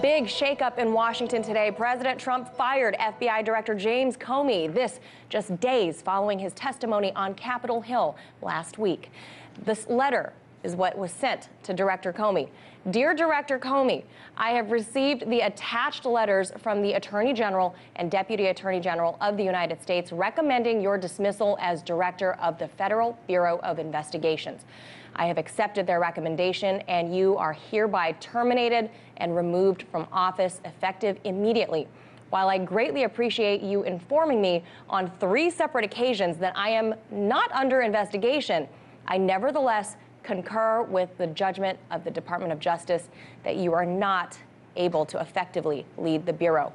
Big shakeup in Washington today. President Trump fired FBI Director James Comey. This just days following his testimony on Capitol Hill last week. This letter is what was sent to Director Comey. Dear Director Comey, I have received the attached letters from the Attorney General and Deputy Attorney General of the United States recommending your dismissal as Director of the Federal Bureau of Investigations. I have accepted their recommendation, and you are hereby terminated and removed from office effective immediately. While I greatly appreciate you informing me on 3 separate occasions that I am not under investigation, I nevertheless concur with the judgment of the Department of Justice that you are not able to effectively lead the Bureau.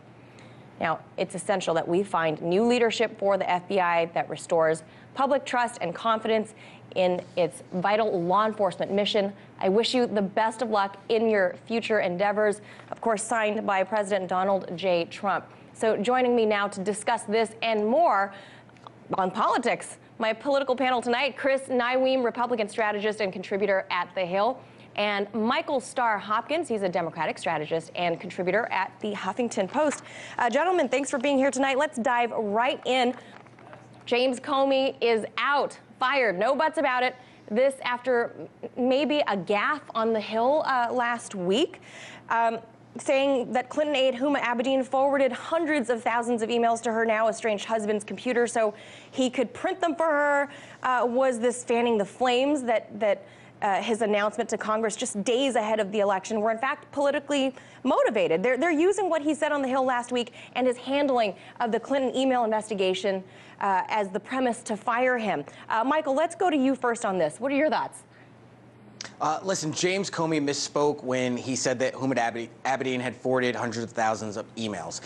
Now, it's essential that we find new leadership for the FBI that restores public trust and confidence in its vital law enforcement mission. I wish you the best of luck in your future endeavors. Of course, signed by President Donald J. Trump. So joining me now to discuss this and more on politics, my political panel tonight, Chris Neiweem, Republican strategist and contributor at The Hill, and Michael Starr Hopkins. He's a Democratic strategist and contributor at the Huffington Post. Gentlemen, thanks for being here tonight. Let's dive right in. James Comey is out, fired, no buts about it. This after maybe a gaffe on the Hill last week, saying that Clinton aide Huma Abedin forwarded hundreds of thousands of emails to her now estranged husband's computer so he could print them for her. Was this fanning the flames that his announcement to Congress just days ahead of the election were in fact politically motivated? They're using what he said on the Hill last week and his handling of the Clinton email investigation as the premise to fire him. Michael, let's go to you first on this. What are your thoughts? Listen, James Comey misspoke when he said that Huma Abedin had forwarded hundreds of thousands of emails.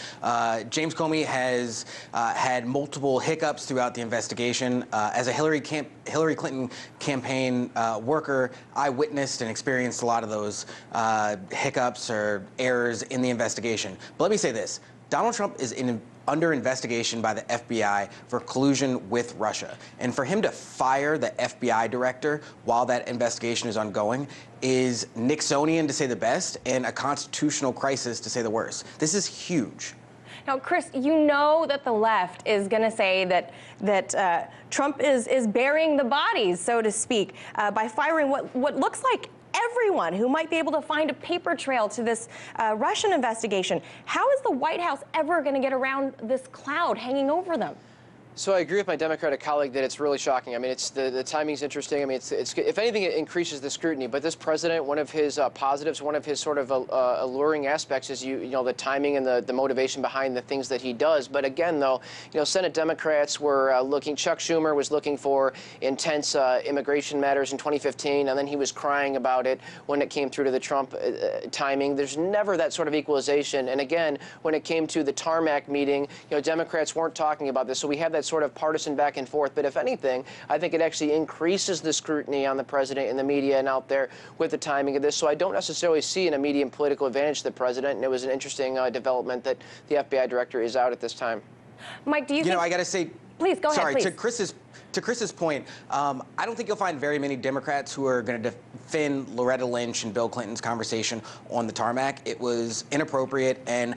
James Comey has had multiple hiccups throughout the investigation. As a Hillary Clinton campaign worker, I witnessed and experienced a lot of those hiccups or errors in the investigation. But let me say this. Donald Trump is under investigation by the FBI for collusion with Russia. And for him to fire the FBI director while that investigation is ongoing is Nixonian, to say the best, and a constitutional crisis, to say the worst. This is huge. Now, Chris, you know that the left is going to say that Trump is burying the bodies, so to speak, by firing what looks like everyone who might be able to find a paper trail to this Russian investigation. How is the White House ever going to get around this cloud hanging over them? So I agree with my Democratic colleague that it's really shocking. I mean, it's the timing's interesting. I mean, it's if anything, it increases the scrutiny. But this president, one of his positives, one of his sort of alluring aspects is you know the timing and the motivation behind the things that he does. But again, though, you know, Senate Democrats were looking. Chuck Schumer was looking for intense immigration matters in 2015, and then he was crying about it when it came through to the Trump timing. There's never that sort of equalization. And again, when it came to the tarmac meeting, you know, Democrats weren't talking about this. So we have that sort of partisan back and forth. But if anything, I think it actually increases the scrutiny on the president in the media and out there with the timing of this. So I don't necessarily see an immediate political advantage to the president. And it was an interesting development that the FBI director is out at this time. Mike, do you think... You know, I got to say... Please, go ahead, sorry, please. To Chris's point, I don't think you'll find very many Democrats who are going to defend Loretta Lynch and Bill Clinton's conversation on the tarmac. It was inappropriate, and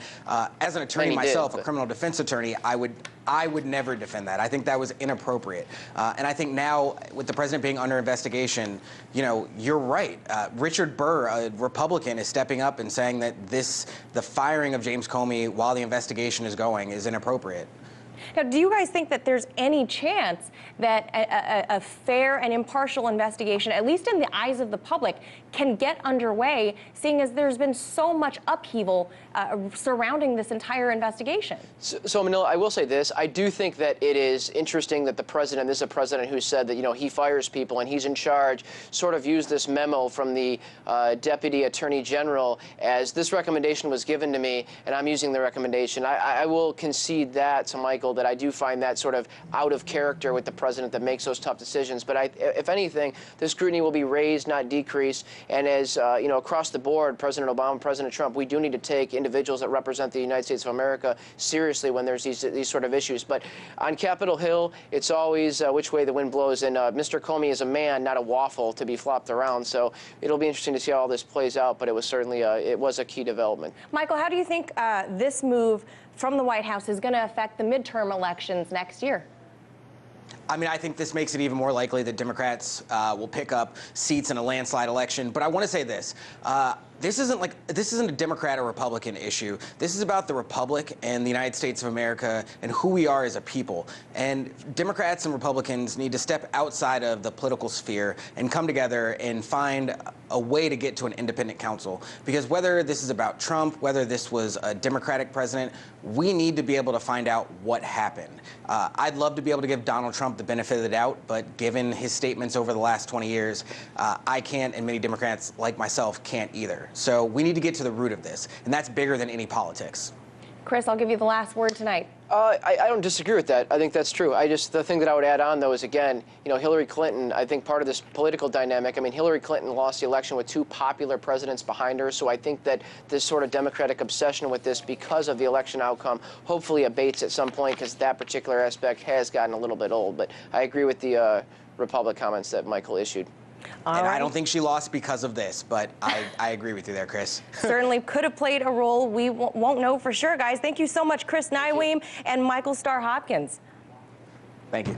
as an attorney myself, a criminal defense attorney, I would never defend that. I think that was inappropriate, and I think now with the president being under investigation, you know, you're right. Richard Burr, a Republican, is stepping up and saying that the firing of James Comey while the investigation is going is inappropriate. Now, do you guys think that there's any chance that a fair and impartial investigation, at least in the eyes of the public, can get underway, seeing as there's been so much upheaval surrounding this entire investigation? So, Manila, I will say this. I do think that it is interesting that the president, this is a president who said that, you know, he fires people and he's in charge, sort of used this memo from the Deputy Attorney General as this recommendation was given to me and I'm using the recommendation. I will concede that to Michael Michael, that I do find that sort of out of character with the president that makes those tough decisions. But if anything, the scrutiny will be raised, not decreased. And as across the board, President Obama, President Trump, we do need to take individuals that represent the United States of America seriously when there's these sort of issues. But on Capitol Hill, it's always which way the wind blows. And Mr. Comey is a man, not a waffle to be flopped around. So it'll be interesting to see how all this plays out. But it was certainly it was a key development. Michael, how do you think this move from the White House is going to affect the midterm elections next year? I mean, I think this makes it even more likely that Democrats will pick up seats in a landslide election. But I want to say this. This isn't a Democrat or Republican issue. This is about the Republic and the United States of America and who we are as a people. And Democrats and Republicans need to step outside of the political sphere and come together and find a way to get to an independent counsel. Because whether this is about Trump, whether this was a Democratic president, we need to be able to find out what happened. I'd love to be able to give Donald Trump the benefit of the doubt, but given his statements over the last 20 years, I can't, and many Democrats like myself can't either. So we need to get to the root of this, and that's bigger than any politics. Chris, I'll give you the last word tonight. I don't disagree with that. I think that's true. The thing that I would add on, though, is, again, Hillary Clinton, I think part of this political dynamic, I mean, Hillary Clinton lost the election with 2 popular presidents behind her, so I think that this sort of Democratic obsession with this because of the election outcome hopefully abates at some point, because that particular aspect has gotten a little bit old. But I agree with the Republic comments that Michael issued. And I don't think she lost because of this, but I agree with you there, Chris. Certainly could have played a role. We won't know for sure, guys. Thank you so much, Chris Neiweem and Michael Starr Hopkins. Thank you.